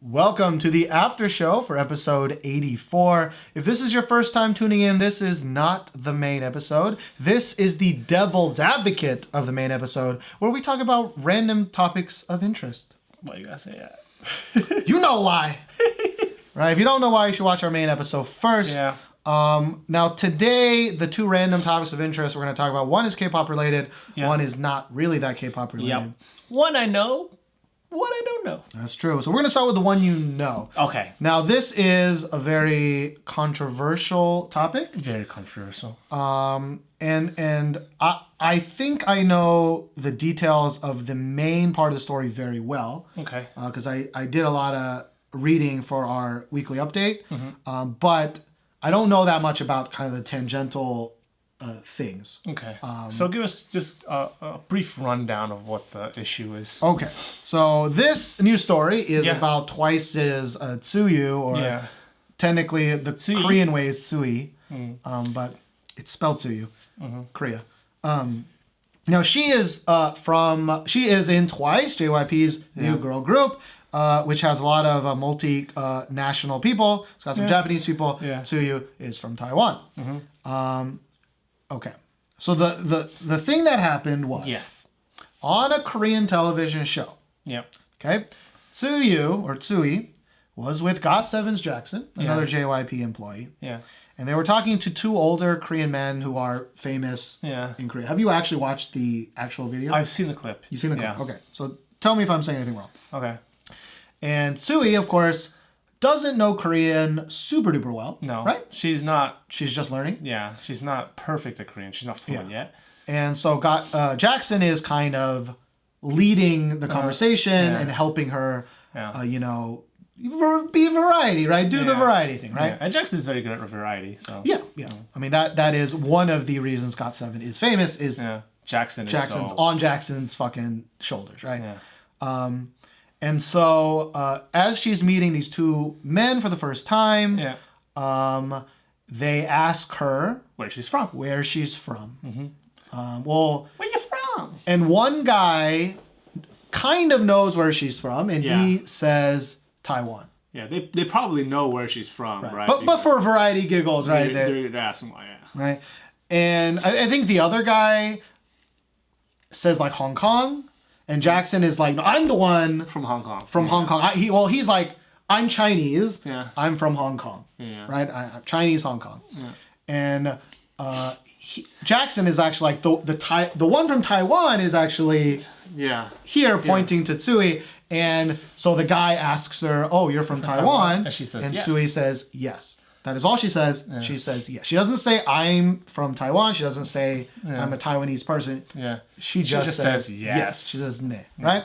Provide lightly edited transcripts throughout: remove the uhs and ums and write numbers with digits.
Welcome to the after show for episode 84. If this is your first time tuning in, this is not the main episode. This is the devil's advocate of the main episode, where we talk about random topics of interest. Why you gotta say that? You know why. Right? If you don't know why, you should watch our main episode first. Yeah. Now today, the two random topics of interest we're going to talk about, one is K-pop related, one is not really that K-pop related. Yep. One I know, one I don't know. That's true. So we're going to start with the one you know. Okay. Now this is a very controversial topic. Very controversial. And I think I know the details of the main part of the story very well. Okay. Because I did a lot of reading for our weekly update. But I don't know that much about kind of the tangential things. Okay. So give us just a brief rundown of what the issue is. Okay. So this news story is about Twice's Tzuyu, or technically the Tzuyu. Korean way is Tzuyu, but it's spelled Tzuyu, Korea. Now she is in Twice, JYP's new girl group, which has a lot of multi-national people. It's got some Japanese people. Tzuyu is from Taiwan. Okay. So the thing that happened was on a Korean television show. Yep. Okay. Tzuyu was with GOT7's Jackson, another JYP employee. Yeah. And they were talking to two older Korean men who are famous in Korea. Have you actually watched the actual video? I've seen the clip. You've seen the clip? Okay. So tell me if I'm saying anything wrong. Okay. And Tzuyu, of course, doesn't know Korean super duper well. No. Right? She's not. She's just learning. Yeah. She's not perfect at Korean. She's not fluent yet. And so Jackson is kind of leading the conversation and helping her, be variety, right? Do the variety thing, right? Yeah. And Jackson is very good at variety. So. Yeah. I mean, that is one of the reasons GOT7 is famous is Jackson's on Jackson's fucking shoulders, right? Yeah. And so as she's meeting these two men for the first time, they ask her where she's from. Where she's from. Where you from? And one guy kind of knows where she's from, and he says Taiwan. Yeah, they probably know where she's from, right? But for variety giggles, right? They're asking why, Right. And I think the other guy says like Hong Kong. And Jackson is like, no, I'm the one from Hong Kong. From Hong Kong. He's like, I'm Chinese. Yeah. I'm from Hong Kong. Yeah. Right. I'm Chinese Hong Kong. Yeah. And Jackson is actually like the one from Taiwan is actually here pointing to Tzuyu. And so the guy asks her, "Oh, you're from Taiwan?" And she says, and yes. Tzuyu says, "Yes." That is all she says. Yeah. She says yes. She doesn't say I'm from Taiwan. She doesn't say I'm a Taiwanese person. Yeah. She just says yes. She says ne, right?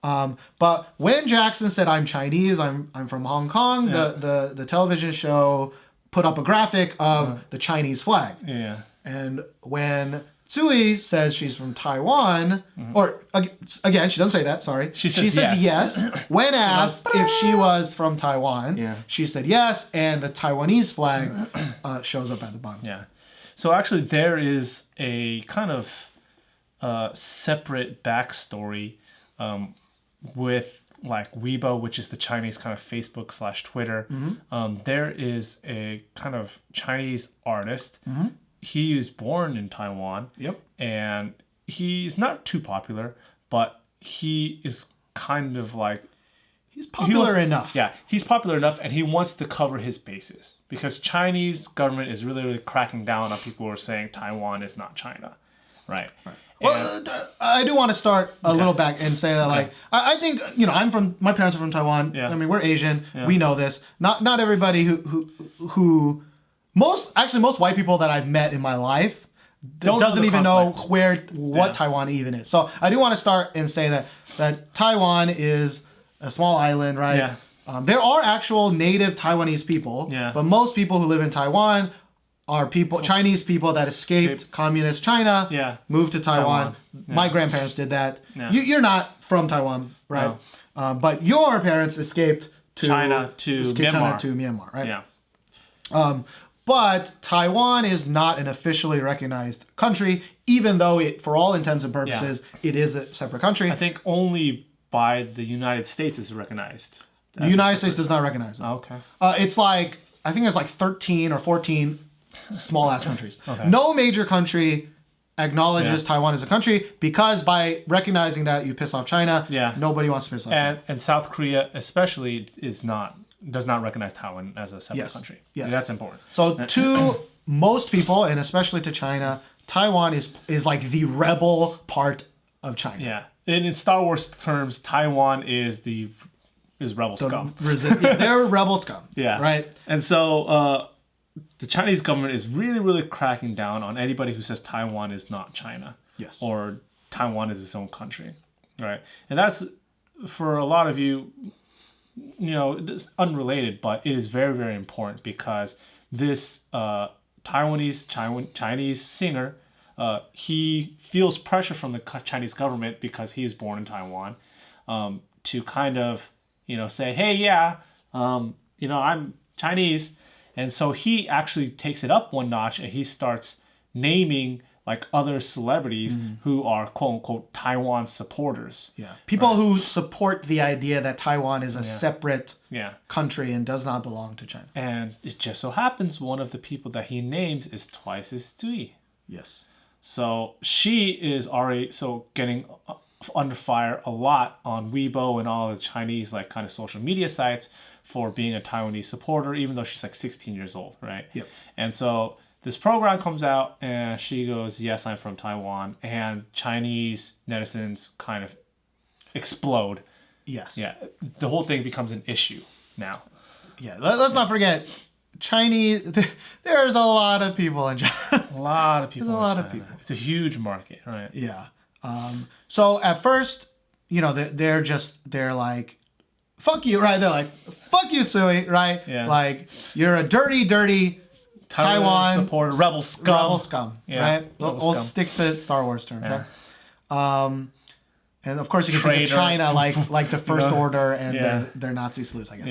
But when Jackson said I'm Chinese, I'm from Hong Kong, the television show put up a graphic of the Chinese flag. Yeah. And when Tzuyu says she's from Taiwan, or again, she doesn't say that, sorry. She says yes. When asked if she was from Taiwan, she said yes, and the Taiwanese flag shows up at the bottom. Yeah. So actually there is a kind of separate backstory with like Weibo, which is the Chinese kind of Facebook/Twitter. There is a kind of Chinese artist. He was born in Taiwan. Yep. And he's not too popular, but he is kind of like... He's popular enough. Yeah, he's popular enough, and he wants to cover his bases. Because Chinese government is really, really cracking down on people who are saying Taiwan is not China. Right. Well, I do want to start a little back and say that, like, I think, my parents are from Taiwan. Yeah. I mean, we're Asian. Yeah. We know this. Not everybody who most white people that I've met in my life doesn't even know what Taiwan even is. So I do want to start and say that Taiwan is a small island, right? Yeah. There are actual native Taiwanese people, but most people who live in Taiwan are Chinese people that escaped communist China, moved to Taiwan. My grandparents did that. Yeah. You're not from Taiwan, right? No. But your parents escaped China to Myanmar, right? Yeah. But Taiwan is not an officially recognized country, even though for all intents and purposes, it is a separate country. I think only by the United States is recognized. The United States does not recognize it. Oh, okay. It's like, I think it's like 13 or 14 small ass countries. Okay. No major country acknowledges Taiwan as a country because by recognizing that you piss off China, nobody wants to piss off China. And South Korea especially does not recognize Taiwan as a separate country. Yes. That's important. So to most people, and especially to China, Taiwan is like the rebel part of China. Yeah. In Star Wars terms, Taiwan is rebel scum. They're rebel scum. Yeah. Right? And so the Chinese government is really, really cracking down on anybody who says Taiwan is not China. Yes. Or Taiwan is its own country. Right? And that's, for a lot of you, it's unrelated, but it is very, very important because this Chinese singer, he feels pressure from the Chinese government because he is born in Taiwan, to kind of, say, hey, I'm Chinese. And so he actually takes it up one notch and he starts naming like other celebrities who are quote unquote Taiwan supporters. Yeah. People who support the idea that Taiwan is a separate country and does not belong to China. And it just so happens one of the people that he names is Twice's Tzuyu. Yes. So she is already getting under fire a lot on Weibo and all the Chinese like kind of social media sites for being a Taiwanese supporter, even though she's like 16 years old, right? Yep. And so this program comes out and she goes, yes, I'm from Taiwan. And Chinese netizens kind of explode. Yes. Yeah. The whole thing becomes an issue now. Yeah. Let's not forget, Chinese, there's a lot of people in China. A lot of people There's a lot of people. It's a huge market, right? Yeah. So at first, they're like, fuck you, right? They're like, fuck you, Tzuyu, right? Yeah. Like, you're a dirty, dirty Taiwan supporter, rebel scum. Right? We'll stick to Star Wars terms, right? And of course, you can think of China like the First Order and their Nazi sleuths, I guess.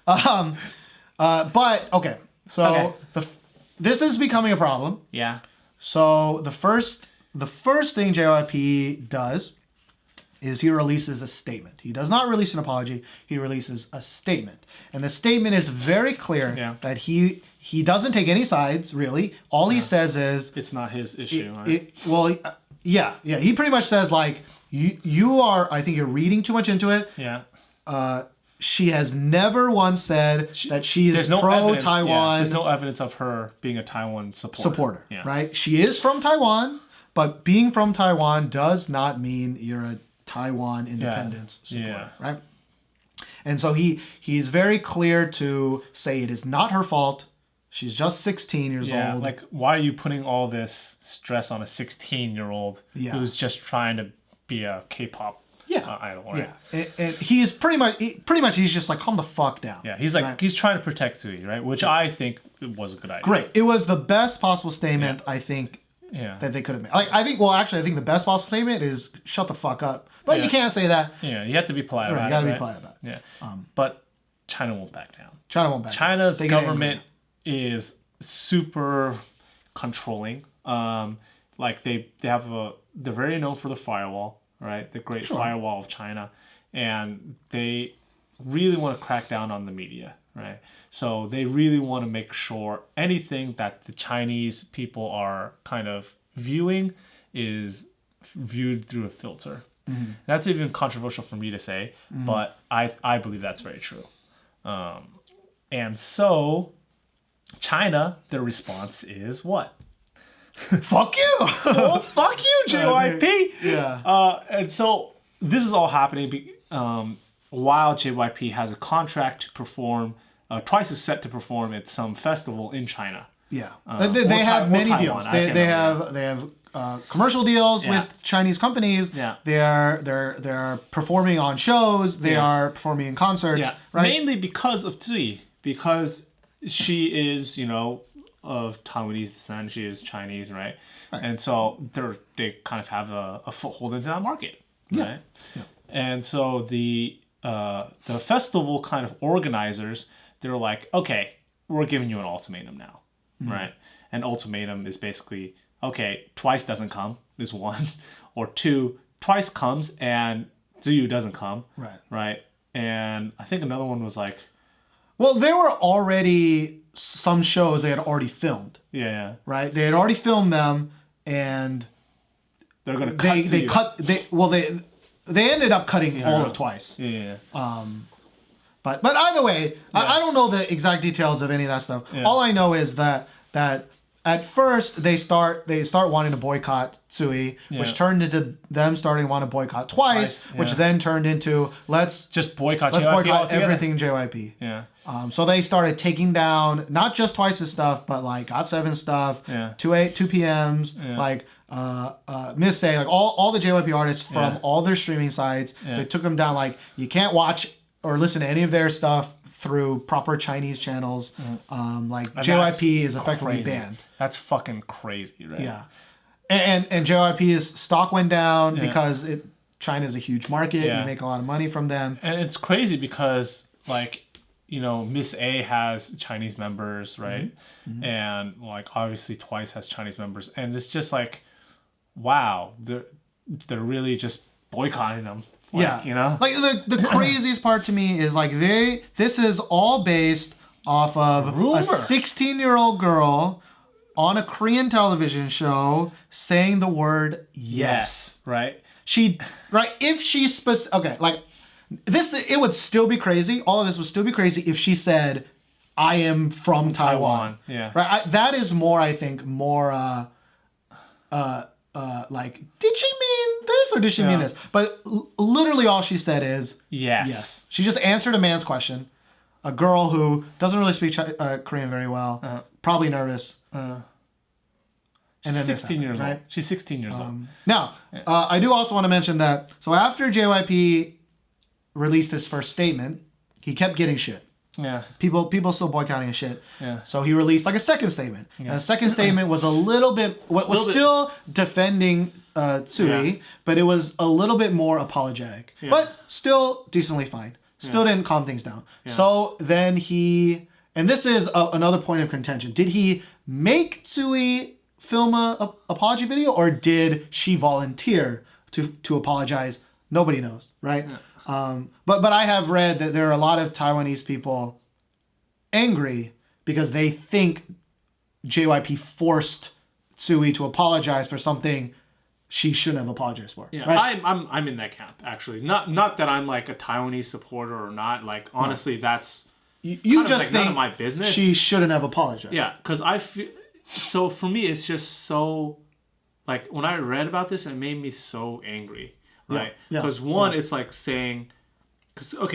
I don't know. But okay, so this is becoming a problem. Yeah. So the first thing JYP does is he releases a statement. He does not release an apology. He releases a statement, and the statement is very clear that he doesn't take any sides really. All he says is it's not his issue. He pretty much says like you are. I think you're reading too much into it. Yeah. She has never once said that she's pro-Taiwan. Yeah, there's no evidence of her being a Taiwan supporter. Right? She is from Taiwan, but being from Taiwan does not mean you're a Taiwan independence supporter, right? And so he is very clear to say it is not her fault. She's just 16 years old. Like, why are you putting all this stress on a 16-year-old who's just trying to be a K-pop idol, right? Yeah, and he's pretty much he's just like, calm the fuck down. Yeah, he's like he's trying to protect Tzuyu, right? Which I think was a good idea. Great, it was the best possible statement I think that they could have made. Like, I think the best possible statement is shut the fuck up. But you can't say that. Yeah, you have to be polite about it. You gotta be polite about it. Yeah. But China won't back down. China's government is super controlling. Like they're very known for the firewall, right? The Great Firewall of China. And they really want to crack down on the media, right? So they really want to make sure anything that the Chinese people are kind of viewing is viewed through a filter. Mm-hmm. That's even controversial for me to say, but I believe that's very true. And so China, their response is what? Fuck you! Oh, fuck you, JYP! Yeah. And so this is all happening while JYP has a contract to perform, Twice is set to perform at some festival in China. Yeah. They have many deals. They have commercial deals with Chinese companies. Yeah. They're performing on shows. They are performing in concerts. Yeah. Right? Mainly because of Tzuyu, because she is, of Taiwanese descent. She is Chinese, right? And so they kind of have a foothold into that market, right? Yeah. And so the festival kind of organizers, they're like, okay, we're giving you an ultimatum now, right? An ultimatum is basically, okay, Twice doesn't come, is one, or two, Twice comes and Tzuyu doesn't come, right? and I think another one was like, well, there were already some shows they had already filmed. yeah, Right? They had already filmed them, and they're gonna cut. They ended up cutting all of Twice. Yeah. But either way, I don't know the exact details of any of that stuff. Yeah. All I know is that at first they start wanting to boycott Tzuyu, which turned into them starting to want to boycott Twice, which then turned into let's boycott everything JYP. Yeah. So they started taking down not just Twice's stuff, but like GOT7 stuff, 2 PMs, like Miss A, like all the JYP artists from all their streaming sites. They took them down. Like you can't watch or listen to any of their stuff through proper Chinese channels. Like and JYP is effectively banned. That's fucking crazy, right? Yeah. And JYP's stock went down because China is a huge market. You make a lot of money from them. And it's crazy because like, you know, Miss A has Chinese members, right? Mm-hmm. And like obviously Twice has Chinese members, and it's just like, wow, they're really just boycotting them. Like, you know, like the craziest part to me is like this is all based off of a 16-year-old girl on a Korean television show saying the word yes. Right. If she like. It would still be crazy. All of this would still be crazy if she said, "I am from Taiwan." Yeah. Right. That is more, I think, more like, did she mean this or did she mean this? But literally all she said is yes. She just answered a man's question. A girl who doesn't really speak Korean very well, probably nervous. And then 16 years old. She's 16 years old. Now, I do also want to mention that. So after JYP released his first statement, he kept getting shit. Yeah. People still boycotting his shit. Yeah. So he released like a second statement. Yeah. And the second statement was a little bit still defending Tzuyu, but it was a little bit more apologetic. Yeah. But still decently fine. Still didn't calm things down. Yeah. So then and this is another point of contention. Did he make Tzuyu film a apology video, or did she volunteer to apologize? Nobody knows, right? Yeah. But I have read that there are a lot of Taiwanese people angry because they think JYP forced Tzuyu to apologize for something she shouldn't have apologized for. Yeah, right? I'm in that camp actually. Not that I'm like a Taiwanese supporter or not. Like honestly, that's you just think none of my business. She shouldn't have apologized. Yeah, because I feel so. For me, it's just so like when I read about this, it made me so angry. Right, because it's like saying, so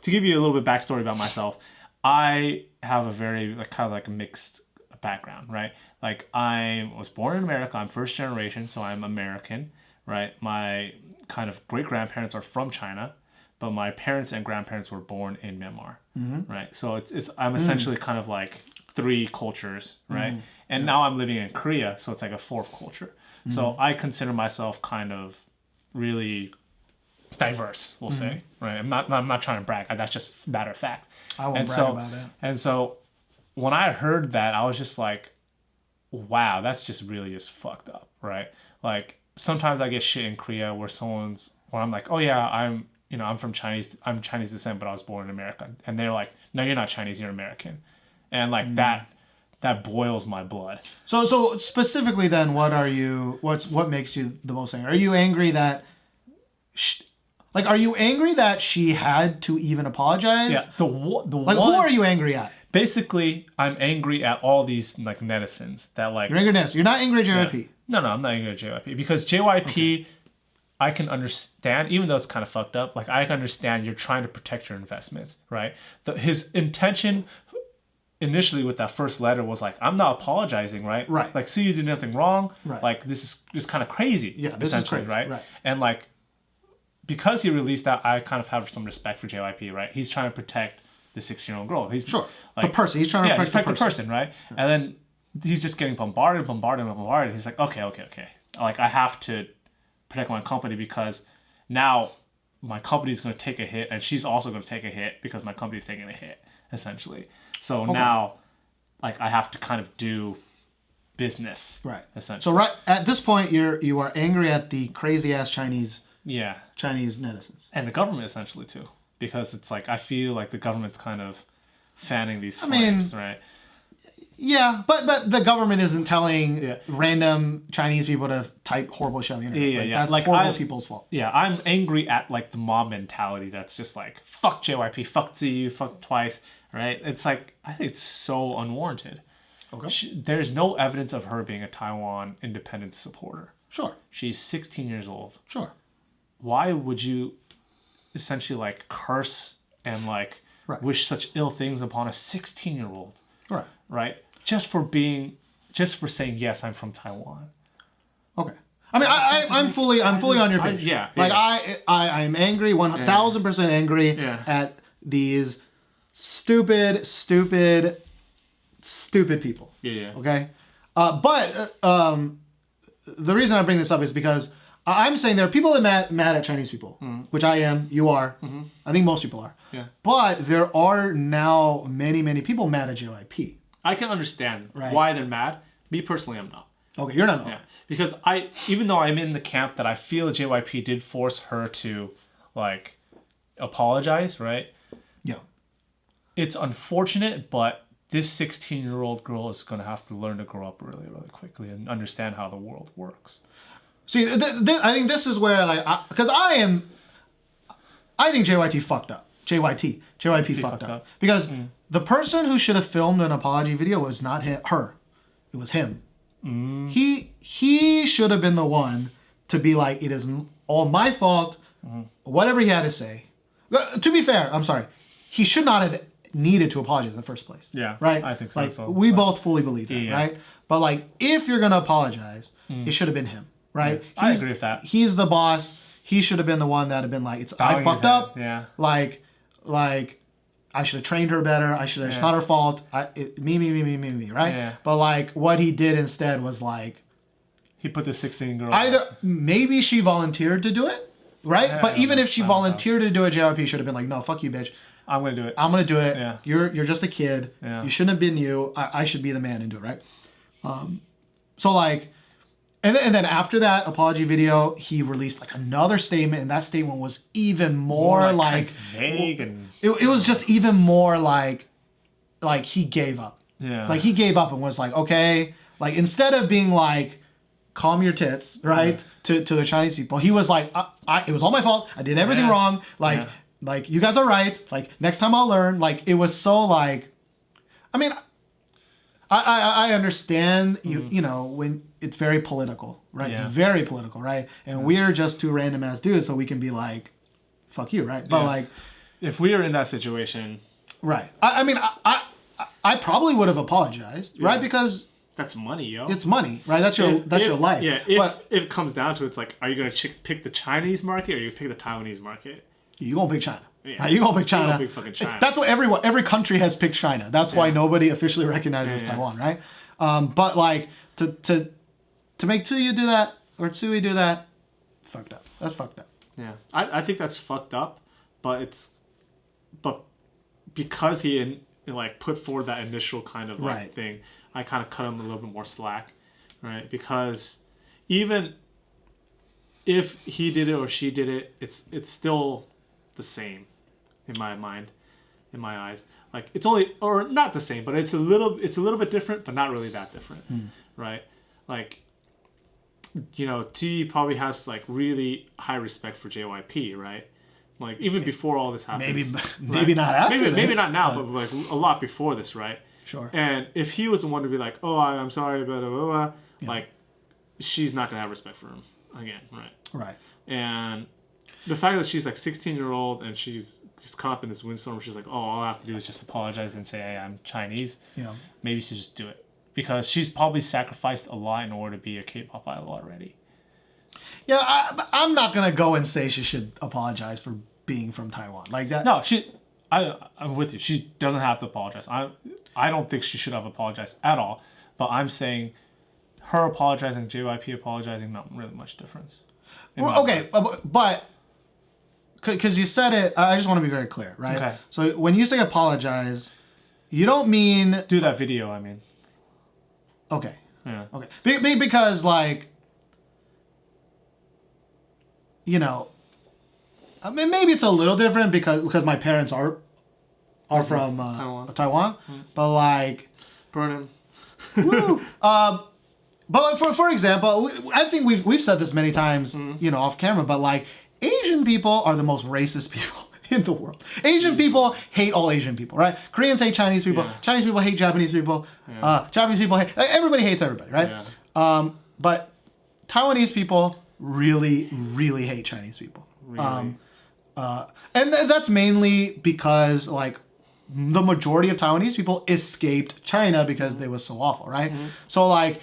to give you a little bit backstory about myself, I have a very kind of like mixed background, right? Like I was born in America, I'm first generation, so I'm American, right? My kind of great grandparents are from China, but my parents and grandparents were born in Myanmar, right? So I'm essentially kind of like three cultures, right? And now I'm living in Korea, so it's like a fourth culture. So I consider myself kind of really diverse, we'll say, right? I'm not trying to brag. That's just matter of fact. I won't brag about it. And so when I heard that, I was just like, wow, that's just really just fucked up, right? Like sometimes I get shit in Korea where I'm like, oh yeah, I'm from I'm Chinese descent, but I was born in America. And they're like, no, you're not Chinese, you're American. And like that boils my blood. So specifically then, what makes you the most angry? Are you angry that she had to even apologize? Yeah. Who are you angry at? Basically, I'm angry at all these like netizens that like. You're angry at netizens. You're not angry at JYP. Yeah. No, I'm not angry at JYP because JYP, I can understand, even though it's kind of fucked up. Like I can understand you're trying to protect your investments, right? His intention initially with that first letter was like, I'm not apologizing, right? Right. Like, see, you did nothing wrong. Right. Like, this is just kind of crazy. Yeah, this is crazy, right? And like, because he released that, I kind of have some respect for JYP, right? He's trying to protect the 16-year-old girl. He's sure. Like, the person. He's trying to protect the person, right? Yeah. And then he's just getting bombarded. He's like, okay. Like, I have to protect my company because now my company's going to take a hit and she's also going to take a hit because my company's taking a hit, essentially. So now, like, I have to kind of do business, right? Essentially. So right at this point, you are angry at the crazy ass Chinese netizens and the government essentially too. because it's like I feel like the government's kind of fanning these flames, right? Yeah, but the government isn't telling Yeah. random Chinese people to type horrible shit on the internet. Yeah. That's Like, horrible people's fault. Yeah, I'm angry at like the mob mentality that's just like fuck JYP, fuck Tzuyu, fuck Twice, right? It's like I think it's so unwarranted. Okay. There's no evidence of her being a Taiwan independence supporter. Sure. She's 16 years old. Sure. Why would you essentially like curse and like wish such ill things upon a 16-year-old? Right. Right? Just for saying yes, I'm from Taiwan. Okay. I mean, I'm fully on your page. Like I'm angry, 1,000% angry at these stupid people. Yeah. Okay. But the reason I bring this up is because I'm saying there are people that mad at Chinese people, which I am. You are. I think most people are. Yeah. But there are now many people mad at JYP. I can understand why they're mad. Me personally, I'm not. Okay, you're not. Yeah, because even though I'm in the camp that I feel JYP did force her to, like, apologize, right? Yeah. It's unfortunate, but this 16-year-old girl is going to have to learn to grow up really, really quickly and understand how the world works. See, I think this is where, like, because I think JYP fucked up. JYP fucked up. Because the person who should have filmed an apology video was not her. It was him. He should have been the one to be like, it is all my fault. Whatever he had to say. To be fair, I'm sorry. He should not have needed to apologize in the first place. Yeah. Right? I think so. Like, we both fully believe that, right? But, like, if you're going to apologize, it should have been him, right? Yeah. I agree with that. He's the boss. He should have been the one that had been like, I fucked up. Yeah. Like, I should have trained her better. It's not her fault. Me, right? Yeah. But, like, what he did instead was, like... He put the 16 girl... Maybe she volunteered to do it, right? Yeah, but even if she volunteered to do it, JYP should have been like, no, fuck you, bitch. I'm going to do it. I'm going to do it. Yeah. You're just a kid. Yeah. You shouldn't have been you. I should be the man and do it, right? So, like... And then after that apology video, he released like another statement, and that statement was even more like vague, and it was just even more like he gave up. Yeah. Like he gave up and was like, okay, like instead of being like, calm your tits, right, to the Chinese people, he was like, it was all my fault. I did everything wrong. Like you guys are right. Like next time I'll learn. Like it was so like, I mean, I understand you know when it's very political, right? Yeah. It's very political, right? And we're just two random ass dudes, so we can be like, fuck you, right? But like, if we are in that situation, right? I mean, I probably would have apologized, right? Because that's money, yo. It's money, right? That's your life. Yeah. If it comes down to it, it's like, are you gonna pick the Chinese market or you pick the Taiwanese market? You gonna pick China. Yeah. Right? You gonna pick China. You gonna pick fucking China. That's what every country has picked China. That's why nobody officially recognizes Taiwan, right? But like to make Tzuyu do that or Tzuyu do that, fucked up. That's fucked up. Yeah, I think that's fucked up, but because he like put forward that initial kind of like thing, I kind of cut him a little bit more slack, right? Because even if he did it or she did it, it's still the same in my mind, in my eyes. Like it's only, or not the same, but it's a little bit different, but not really that different, right? Like, you know, T probably has like really high respect for JYP, right? Like even before all this happens. Maybe not after. Maybe not now, but like a lot before this, right? Sure. And if he was the one to be like, oh, I'm sorry, blah, blah, blah, like she's not gonna have respect for him again, right? Right. And the fact that she's like 16-year-old and she's just caught up in this windstorm where she's like, oh, all I have to do is just apologize and say, hey, I'm Chinese. Yeah. Maybe she should just do it. Because she's probably sacrificed a lot in order to be a K-pop idol already. Yeah, I'm not going to go and say she should apologize for being from Taiwan. Like that. No, I'm with you. She doesn't have to apologize. I don't think she should have apologized at all. But I'm saying her apologizing, JYP apologizing, not really much difference. Well, okay, but because you said it, I just want to be very clear, right? Okay. So when you say apologize, you don't mean... Do that video, I mean. Okay. Yeah. Okay. Because, like, you know, I mean, maybe it's a little different because my parents are from Taiwan, but like, burn woo, but like for example, I think we've said this many times, off camera, but like Asian people are the most racist people in the world. Asian people hate all Asian people, right? Koreans hate Chinese people. Yeah. Chinese people hate Japanese people. Yeah. Japanese people hate everybody hates everybody, right? Yeah. But Taiwanese people really, really hate Chinese people. Really? And that's mainly because like the majority of Taiwanese people escaped China because they was so awful, right? So like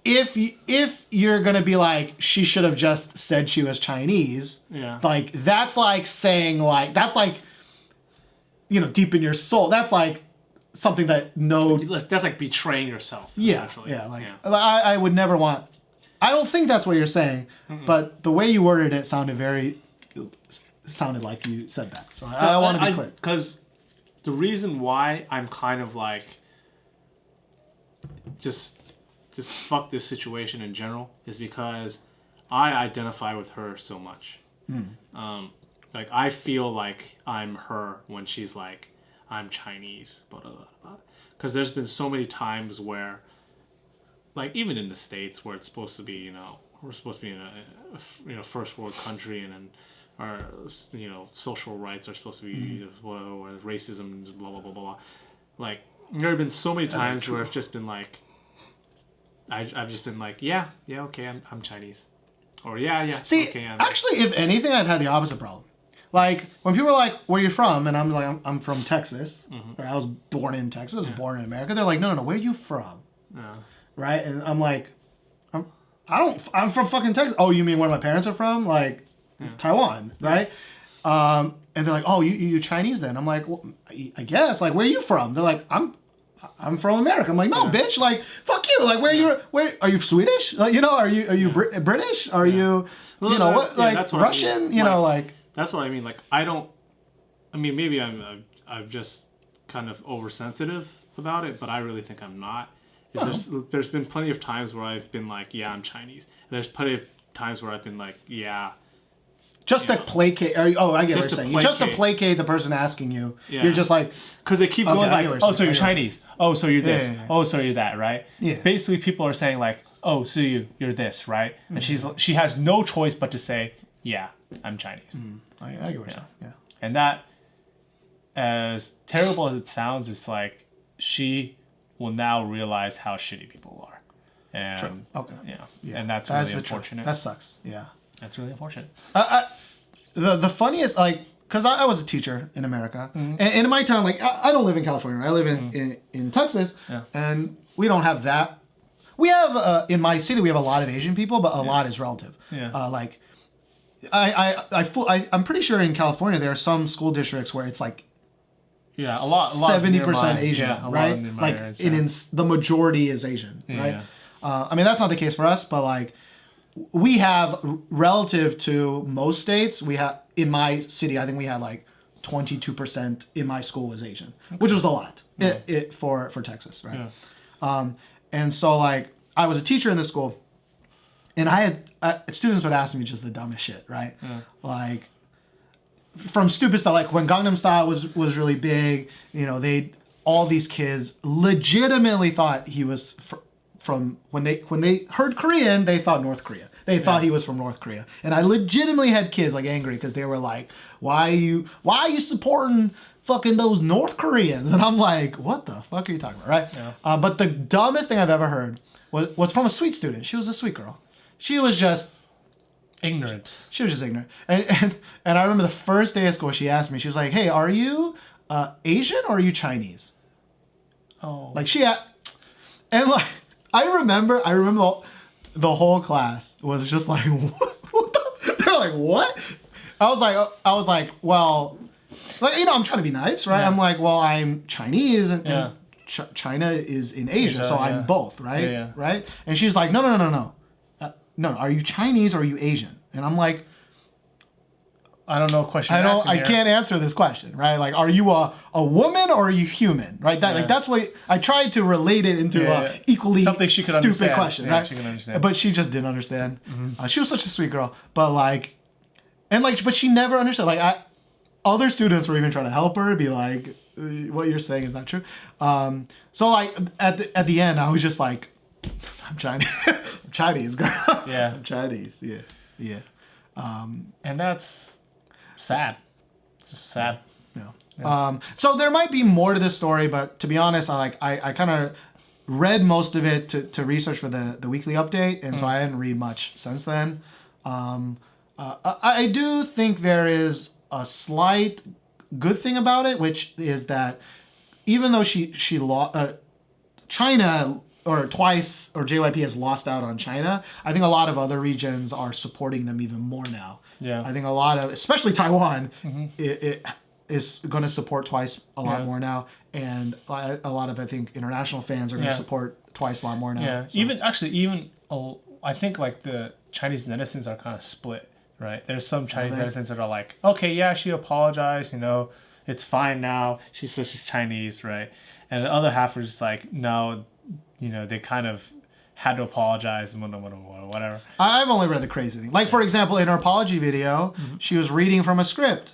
if you're gonna be like she should have just said she was Chinese, like that's like saying like that's like deep in your soul. That's like something that that's like betraying yourself. Yeah, I would never want. I don't think that's what you're saying, but the way you worded it sounded like you said that. So I want to be clear. Because the reason why I'm kind of like just fuck this situation in general is because I identify with her so much. Like I feel like I'm her when she's like, I'm Chinese, because there's been so many times where, like even in the States where it's supposed to be, we're supposed to be in a first world country, and then our social rights are supposed to be where racism is blah blah blah blah. Like there have been so many times where it's just been like, I've just been like, yeah, okay, I'm Chinese, or yeah. See, okay, actually, if anything, I've had the opposite problem. Like when people are like, "Where are you from?" and I'm like, "I'm from Texas." Or I was born in Texas, born in America. They're like, "No, where are you from?" Right? And I'm like, I'm from fucking Texas. Oh, you mean where my parents are from? Like Taiwan, right? And they're like, "Oh, you Chinese then?" I'm like, "Well, I guess." Like, where are you from? They're like, I'm from America. I'm like, no, bitch. Like, fuck you. Like, where are you Swedish? Like, are you British? Are you, what? Like Russian? I mean. Like. That's what I mean. Like, maybe I'm just kind of oversensitive about it, but I really think I'm not. There's been plenty of times where I've been like, yeah, I'm Chinese. And there's plenty of times where I've been like, yeah. Just to placate. I get what you're saying. Just to placate the person asking you. Yeah. You're just like. Because they keep going like, oh, so you're Chinese. Oh, so you're this. Yeah. Oh, so you're that, right? Yeah. Basically, people are saying like, oh, Tzuyu, you're this, right? And she has no choice but to say, yeah, I'm Chinese. I get what you're saying. Yeah. And that, as terrible as it sounds, it's like she will now realize how shitty people are. And, True. Okay. Yeah. And that's really unfortunate. That sucks. Yeah. That's really unfortunate. The funniest, like, because I was a teacher in America, and in my town, like, I don't live in California. I live in Texas, and we don't have that. We have, in my city, we have a lot of Asian people, but a lot is relative. Yeah. Like, I'm pretty sure in California there are some school districts where it's like, a lot 70% Asian, right? Like, the majority is Asian, right? I mean, that's not the case for us, but like, we have, relative to most states, we have, in my city, I think we had like 22% in my school was Asian, which was a lot for Texas, right? Yeah. And so like, I was a teacher in this school, and I had, students would ask me just the dumbest shit, right? Yeah. Like, from stupid stuff, like when Gangnam Style was really big, all these kids legitimately thought he was from when they heard Korean, they thought North Korea. They thought he was from North Korea, and I legitimately had kids like angry because they were like, "Why are you supporting fucking those North Koreans?" And I'm like, "What the fuck are you talking about?" Right? Yeah. But the dumbest thing I've ever heard was from a sweet student. She was a sweet girl. She was just ignorant. She was just ignorant. And I remember the first day of school, she asked me. She was like, "Hey, are you Asian or are you Chinese?" Oh. Like and like. I remember the whole class was just like, what they're like, what? I was like, well, like, I'm trying to be nice, right? Yeah. I'm like, well, I'm Chinese and China is in Asia, so I'm both, right? Yeah. Right? And she's like, no. No, are you Chinese or are you Asian? And I'm like, I don't know what question. I can't answer this question, right? Like, are you a woman or are you human, right? Like that's what I tried to relate it into a equally something she could stupid understand. question, right? She can understand. But she just didn't understand. She was such a sweet girl, but like, and like, but she never understood. Like, other students were even trying to help her, be like, what you're saying is not true. So like at the end, I was just like, I'm Chinese. I'm Chinese, girl. Yeah. I'm Chinese. Yeah. Yeah. And that's sad. It's just sad. Yeah. So there might be more to this story, but to be honest, I kind of read most of it to research for the weekly update, and so I didn't read much since then. I do think there is a slight good thing about it, which is that even though she lost China or twice, or JYP has lost out on China, I think a lot of other regions are supporting them even more now. Yeah. I think a lot of, especially Taiwan, it is going to support Twice a lot more now, and a lot of, I think, international fans are going to support Twice a lot more now. Yeah. So. I think like the Chinese netizens are kind of split, right? There's some Chinese netizens that are like, okay, yeah, she apologized, it's fine now. She says she's Chinese, right? And the other half are just like, no, they kind of had to apologize and whatever. I've only read the crazy thing. Like, for example, in her apology video, she was reading from a script,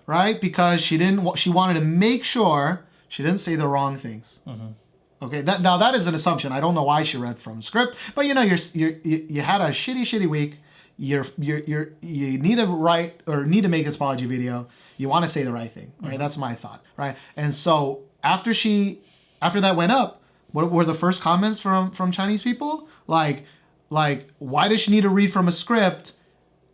right? Because she wanted to make sure she didn't say the wrong things. Okay, that is an assumption. I don't know why she read from a script, but you had a shitty week. You need to write or need to make this apology video. You want to say the right thing, right? That's my thought, right? And so after that went up, what were the first comments from Chinese people? Like, why does she need to read from a script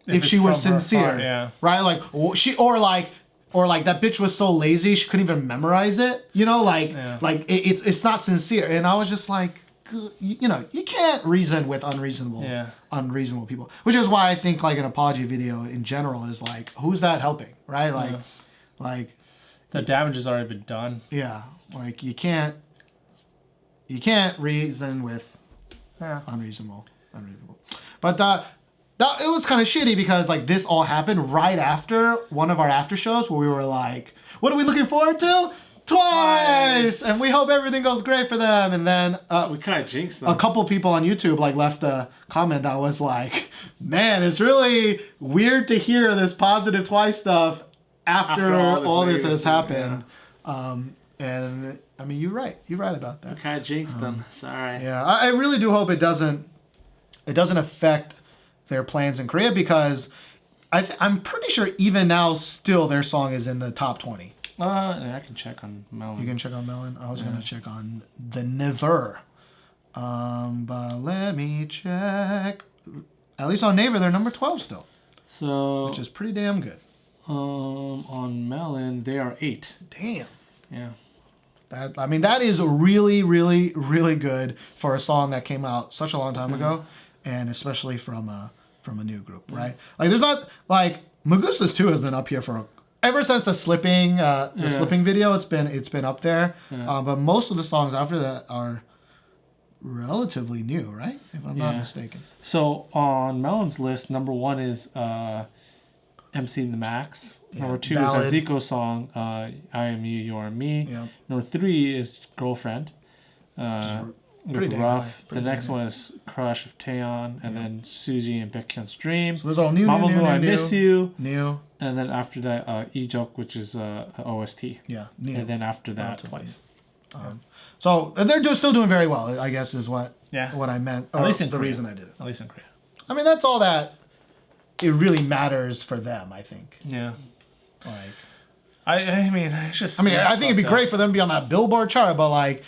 if she was sincere, right? Like or like that bitch was so lazy she couldn't even memorize it, like it's not sincere. And I was just like, you can't reason with unreasonable people, which is why I think like an apology video in general is like, who's that helping, right? Like the damage has already been done. Yeah, like you can't reason with unreasonable. But it was kind of shitty because like this all happened right after one of our after shows where we were like, what are we looking forward to? Twice! And we hope everything goes great for them. And then we kind of jinxed them. A couple people on YouTube like left a comment that was like, man, it's really weird to hear this positive Twice stuff after all this has happened. Yeah. And I mean, you're right about that. We kind of jinxed them. Sorry. Yeah, I really do hope it doesn't affect their plans in Korea, because I'm pretty sure even now still their song is in the top 20. I can check on Melon. You can check on Melon? I was going to check on the Naver. But let me check. At least on Naver, they're number 12 still. So, which is pretty damn good. On Melon, they are 8. Damn. Yeah. That is really, really, really good for a song that came out such a long time ago, and especially from a new group, right? Like, there's not like Magustas 2 has been up here ever since the slipping video. It's been up there, but most of the songs after that are relatively new, right? If I'm not mistaken. So on Melon's list, number 1 is MC the Max. Number 2 Ballad. is a Zico song, I Am You, You Are Me. Yeah. Number 3 is Girlfriend. Pretty rough. The next one is Crush of Taeyeon, and then Suzy and Baekhyun's Dream. So there's all new, Mamamoo, I Miss You. New. And then after that, Ijok, which is OST. Yeah, new. And then after that, Twice. So they're still doing very well, I guess, is what I meant. At least in the Korea. reason I did it. At least in Korea. I mean, that's all that it really matters for them, I think. Yeah. Like, I mean, it's just. I think it'd be great for them to be on that Billboard chart, but like,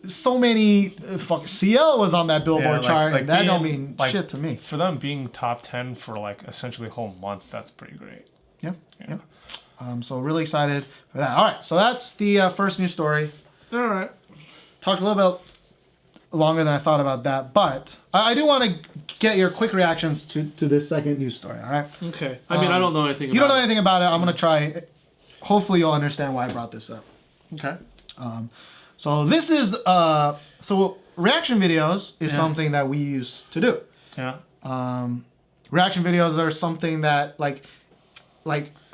so many CL was on that Billboard chart, and that don't mean shit to me. For them being top 10 for like essentially a whole month, that's pretty great. Yeah. So really excited for that. All right, so that's the first news story. All right. Talked a little bit longer than I thought about that, but I do want to get your quick reactions to this second news story. All right. Okay. I mean, I don't know anything. You don't know anything about it. I'm gonna try. Hopefully, you'll understand why I brought this up. Okay. So this is reaction videos is something that we used to do. Yeah. Reaction videos are something that like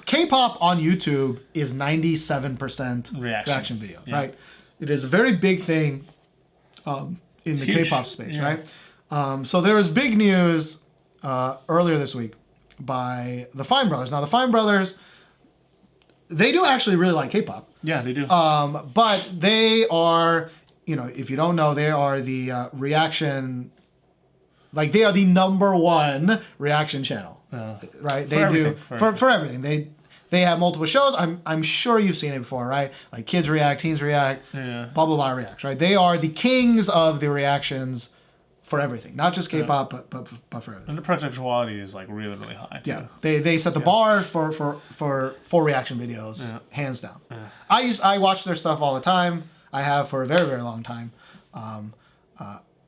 K-pop on YouTube is 97% reaction videos, right? It is a very big thing in the K-pop space, right? So there was big news earlier this week by the Fine Brothers. Now the Fine Brothers, they do actually really like K-pop. Yeah, they do. But they are, if you don't know, they are the reaction, like they are the #1 reaction channel, right? They do for everything. They have multiple shows. I'm sure you've seen it before, right? Like Kids React, Teens React, blah blah blah Reacts, right? They are the kings of the reactions for everything, not just K-pop, but for everything. And the production quality is like really, really high. Too. Yeah, they set the bar for reaction videos, hands down. Yeah. I watch their stuff all the time. I have for a very, very long time.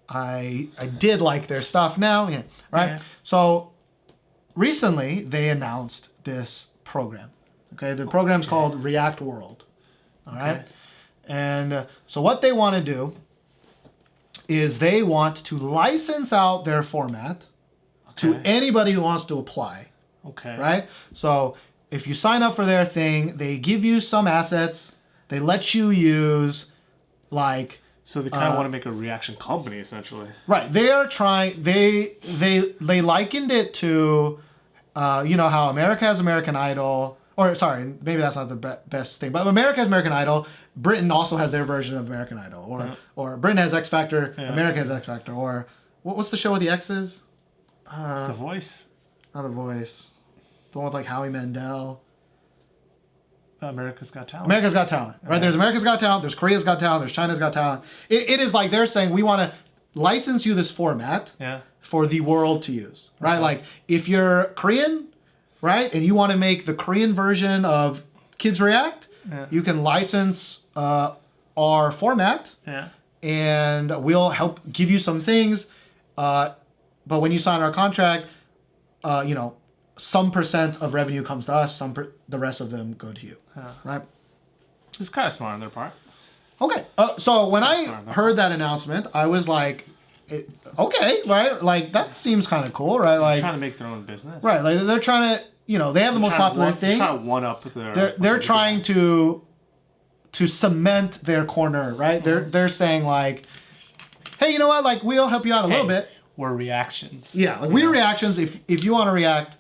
I did like their stuff now, right? Yeah. So recently they announced this program. Okay, the program's called React World. All right, and so what they want to do is they want to license out their format to anybody who wants to apply. Okay. Right? So if you sign up for their thing, they give you some assets. They let you use like... So they kind of want to make a reaction company, essentially. Right. They are trying... They likened it to, how America has American Idol... Or, sorry, maybe that's not the best thing. But America has American Idol. Britain also has their version of American Idol. Or Britain has X Factor. America has X Factor. Or what's the show with the X's? The Voice? Not The Voice. The one with like Howie Mandel. America's Got Talent. America's Got Talent. Right? There's America's Got Talent. There's Korea's Got Talent. There's China's Got Talent. It is like they're saying we want to license you this format for the world to use. Right? Like if you're Korean... right? And you want to make the Korean version of Kids React, you can license our format, and we'll help give you some things. But when you sign our contract, some % of revenue comes to us, the rest of them go to you, right? It's kind of smart on their part. Okay, so when I heard that announcement, I was like, okay, right? Like that seems kind of cool, right? Like they're trying to make their own business, right? Like they're trying to. They have the most popular thing. They're trying to one up their. They're trying to cement their corner, right? They're saying like, hey, you know what? Like we'll help you out a little bit. We're reactions. Yeah, like we're reactions. If you want to react,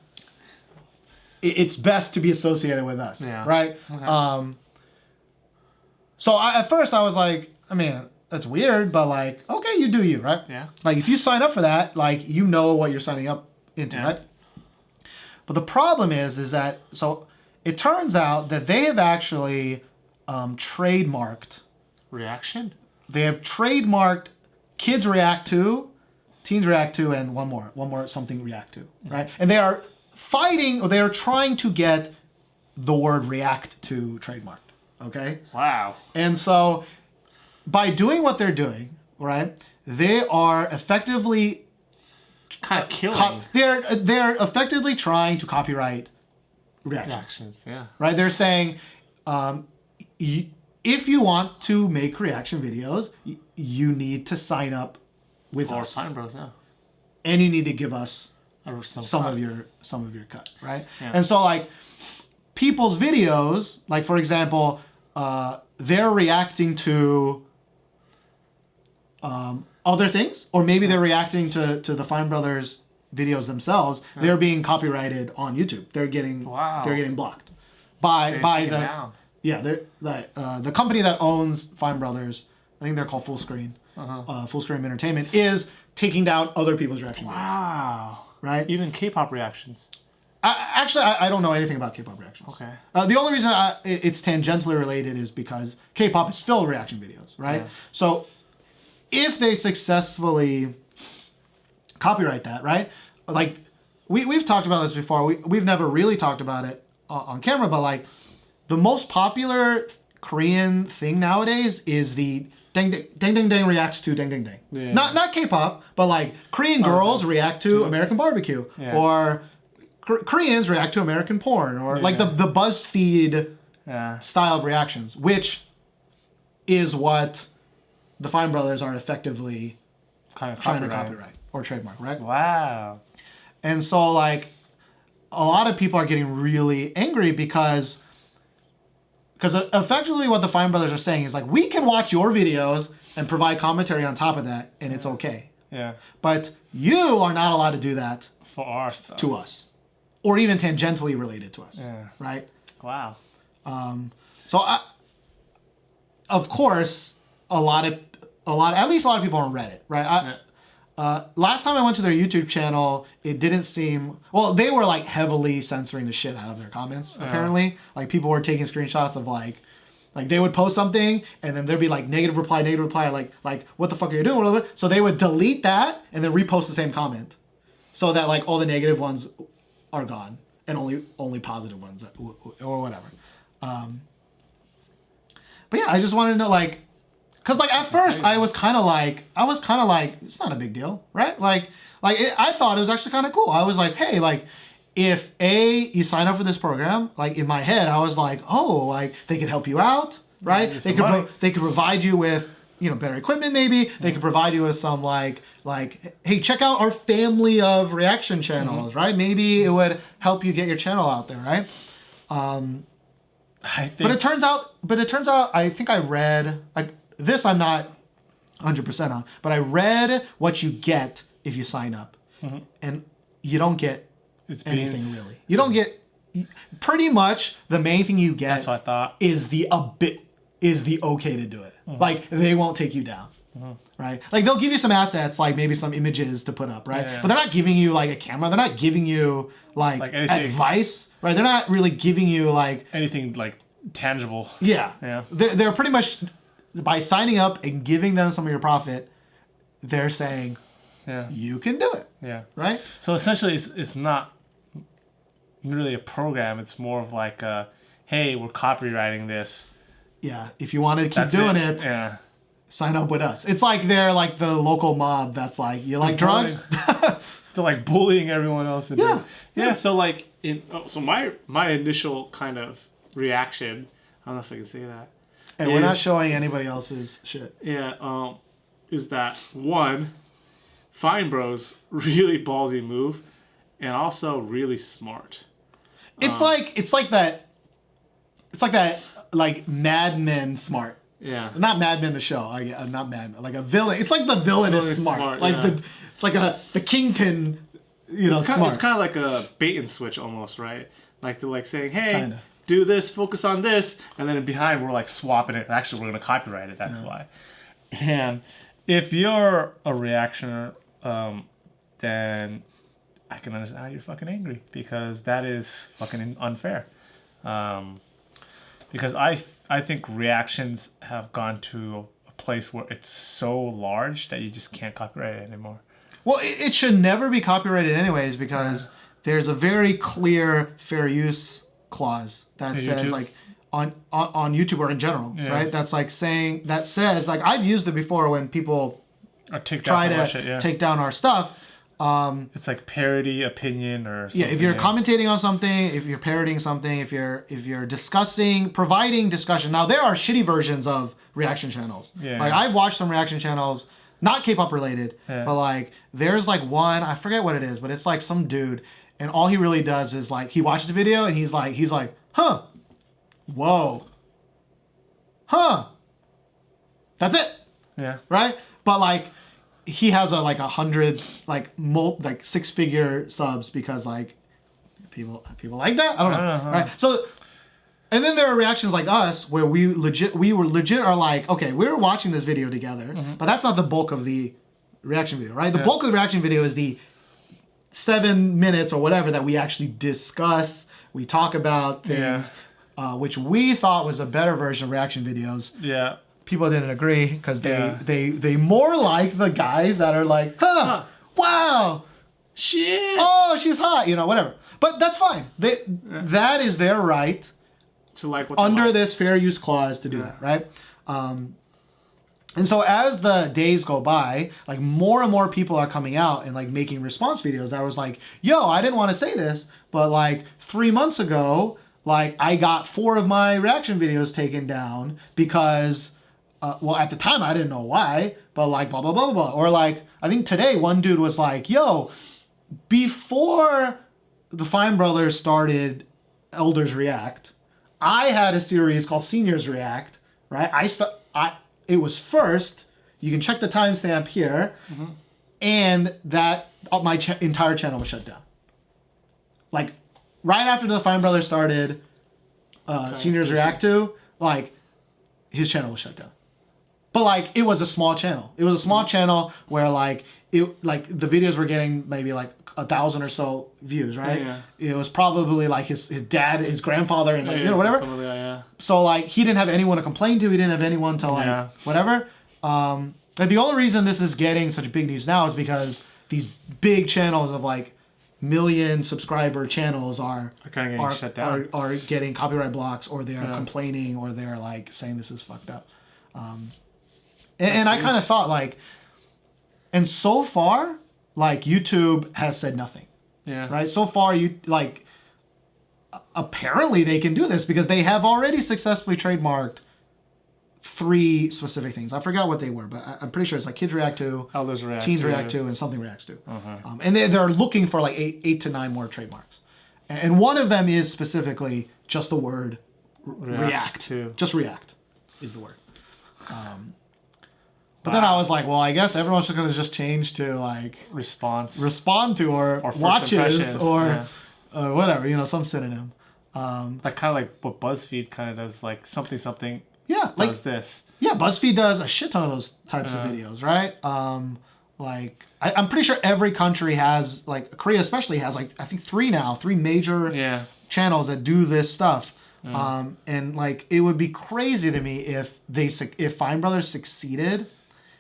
it's best to be associated with us, right? Okay. So at first I was like, I mean, that's weird, but like, okay, you do you, right? Yeah. Like if you sign up for that, like you know what you're signing up into, right? But the problem is that, so it turns out that they have actually trademarked... Reaction? They have trademarked Kids React to, Teens React to, and one more something React to, right? And they are fighting, or they are trying to get the word React to trademarked, okay? Wow. And so by doing what they're doing, right, they are effectively... kind of killing. They're effectively trying to copyright reactions. Right? They're saying, if you want to make reaction videos, you need to sign up with us. Fine Bros, and you need to give us some of your cut, right? Yeah. And so like people's videos, like for example, they're reacting to other things, or maybe they're reacting to the Fine Brothers videos themselves. They're being copyrighted on YouTube. They're getting blocked by the company that owns Fine Brothers. I think they're called Full Screen. Full Screen Entertainment is taking down other people's reaction videos. Wow. Right? Even K-pop reactions. I don't know anything about K-pop reactions. Okay. The only reason it's tangentially related is because K-pop is still reaction videos, right? Yeah. So if they successfully copyright that, right? Like we've talked about this before. We've never really talked about it on camera, but like the most popular Korean thing nowadays is the dang dang dang reacts to dang dang dang. Yeah. Not K-pop, but like Korean girls react to American barbecue, or Koreans react to American porn, or like the BuzzFeed style of reactions, which is what the Fine Brothers are effectively trying to copyright or trademark, right? Wow. And so like a lot of people are getting really angry because effectively what the Fine Brothers are saying is like, we can watch your videos and provide commentary on top of that, and it's okay. Yeah. But you are not allowed to do that for our stuff. To us. or even tangentially related to us, right? Wow. So of course, at least a lot of people on Reddit, right? Last time I went to their YouTube channel, it didn't seem... Well, they were like heavily censoring the shit out of their comments, apparently. Like people were taking screenshots of like they would post something and then there'd be like negative reply, like what the fuck are you doing? Whatever. So they would delete that and then repost the same comment. So that like all the negative ones are gone and only positive ones or whatever. But yeah, I just wanted to know like... Because like at first I was kind of like it's not a big deal, right? I thought it was actually kind of cool. I was like, hey, like if you sign up for this program, like in my head I was like, oh, like they could help you out, right? They could provide you with better equipment maybe. They could provide you with some like hey, check out our family of reaction channels, right? Maybe it would help you get your channel out there, right? But it turns out I think I read like. This I'm not 100% on, but I read what you get if you sign up, and you don't get anything really. You don't get pretty much the main thing you get. That's what I thought. Is the okay to do it. Like they won't take you down, right? Like they'll give you some assets, like maybe some images to put up, right? Yeah. But they're not giving you like a camera. They're not giving you like advice, right? They're not really giving you like anything like tangible. Yeah. They're pretty much. By signing up and giving them some of your profit, they're saying, you can do it. Yeah. Right? So essentially, it's not really a program. It's more of like, hey, we're copywriting this. Yeah. If you want to keep doing it, sign up with us. It's like they're like the local mob that's like, you like drugs? They're like bullying everyone else. Yeah. So like, so my initial kind of reaction, I don't know if I can say that. Hey, we're not showing anybody else's shit. Yeah, is that one, Fine Bros really ballsy move, and also really smart. It's like that like Mad Men smart. Yeah. Not Mad Men the show. Not Mad Men. Like a villain. It's like the villain is smart. Like it's like the kingpin. Smart. It's kind of like a bait and switch almost, right? Like they're like saying, hey. Kinda. Do this, focus on this, and then behind we're like swapping it. Actually, we're going to copyright it. That's why. And if you're a reactioner, then I can understand how you're fucking angry because that is fucking unfair. Because I think reactions have gone to a place where it's so large that you just can't copyright it anymore. Well, it should never be copyrighted anyways because there's a very clear fair use clause that says YouTube? Like on YouTube or in general, right? That's like saying that says like I've used it before when people try to take down our stuff. It's like parody opinion or something. Yeah, if you're commentating on something, if you're parodying something, if you're providing discussion. Now there are shitty versions of reaction channels. Yeah. Like I've watched some reaction channels, not K-pop related, but like there's like one, I forget what it is, but it's like some dude. And all he really does is like he watches the video and he's like, huh, whoa, huh, that's it. Yeah. Right. But like he has 100 like 6-figure subs because like people like that. I don't know. Right. So, and then there are reactions like us where we were legit are like, okay, we're watching this video together, but that's not the bulk of the reaction video, right? The bulk of the reaction video is the 7 minutes or whatever that we actually discuss. We talk about things, which we thought was a better version of reaction videos. Yeah. People didn't agree because they more like the guys that are like, wow, shit, oh, she's hot, whatever. But that's fine. That is their right to like what under this fair use clause to do that, right? And so as the days go by, like more and more people are coming out and like making response videos that was like, yo, I didn't want to say this, but like 3 months ago, like I got 4 of my reaction videos taken down because, well, at the time I didn't know why, but like blah, blah, blah, blah, blah. Or like, I think today one dude was like, yo, before the Fine Brothers started Elders React, I had a series called Seniors React, right? It was first. You can check the timestamp here, and that my entire channel was shut down. Like right after the Fine Brothers started, Seniors React to, like, his channel was shut down. But like, it was a small channel. It was a small channel where like the videos were getting maybe like 1,000 or so views, right? Yeah. It was probably like his dad, his grandfather, and like, whatever. So like, he didn't have anyone to complain to. He didn't have anyone to like whatever. But the only reason this is getting such big news now is because these big channels of like million subscriber channels are getting shut down. Are getting copyright blocks, or they're complaining, or they're like saying this is fucked up. And I kind of thought like, and so far, like YouTube has said nothing. Yeah. Right. So far, you like, apparently they can do this because they have already successfully trademarked 3 specific things. I forgot what they were, but I'm pretty sure it's like Kids React to, Elders React Teens to, React to, and Something Reacts to. And they're looking for like 8 to 9 more trademarks. And one of them is specifically just the word react. To. Just react is the word. But then I was like, well, I guess everyone's just going to just change to like respond to, or watches, or whatever, you know, some synonym. Like kind of like what BuzzFeed kind of does, like something. Yeah, like does this. Yeah, BuzzFeed does a shit ton of those types of videos, right? Like I'm pretty sure every country has, like Korea especially has like I think 3 major channels that do this stuff. And like it would be crazy to me if Fine Brothers succeeded,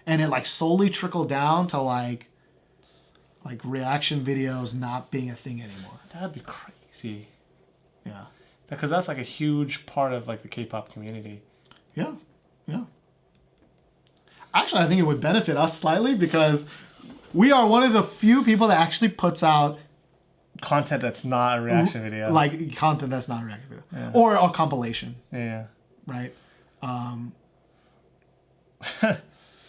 and it like slowly trickled down to like reaction videos not being a thing anymore. That'd be crazy. Yeah. Because that's like a huge part of like the K-pop community. Yeah. Actually, I think it would benefit us slightly because we are one of the few people that actually puts out content that's not a reaction video. Like content that's not a reaction video. Yeah. Or a compilation. Yeah. Right?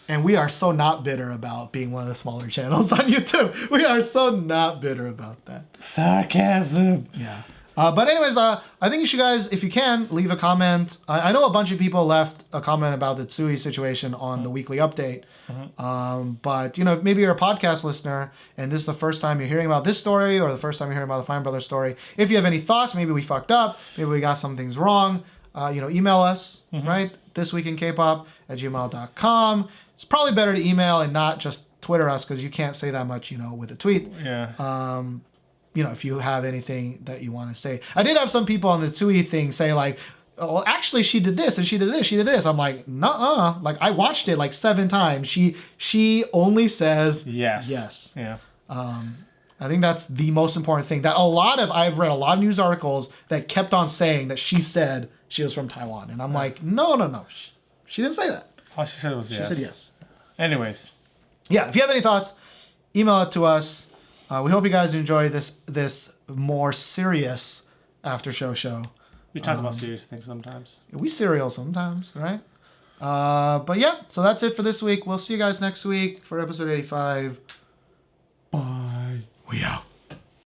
And we are so not bitter about being one of the smaller channels on YouTube. We are so not bitter about that. Sarcasm. Yeah. But anyways, I think you should guys, if you can, leave a comment. I know a bunch of people left a comment about the Tzuyu situation on the weekly update. But, you know, if maybe you're a podcast listener and this is the first time you're hearing about this story, or the first time you're hearing about the Fine Brothers story, if you have any thoughts, maybe we fucked up, maybe we got some things wrong, you know, email us, right? thisweekinkpop@gmail.com. It's probably better to email and not just Twitter us, because you can't say that much, you know, with a tweet. Yeah. You know, if you have anything that you want to say. I did have some people on the Tzuyu thing say like, oh, well, actually she did this and she did this, she did this. I'm like, nuh-uh. Like I watched it like 7 times. She only says yes. Yeah. I think that's the most important thing. That I've read a lot of news articles that kept on saying that she said she was from Taiwan. And I'm like, no. She didn't say that. All she said was yes. She said yes. Anyways. Yeah, if you have any thoughts, email it to us. We hope you guys enjoy this more serious after show. We talk about serious things sometimes. We serial sometimes, right? But yeah, so that's it for this week. We'll see you guys next week for episode 85. Bye. We out.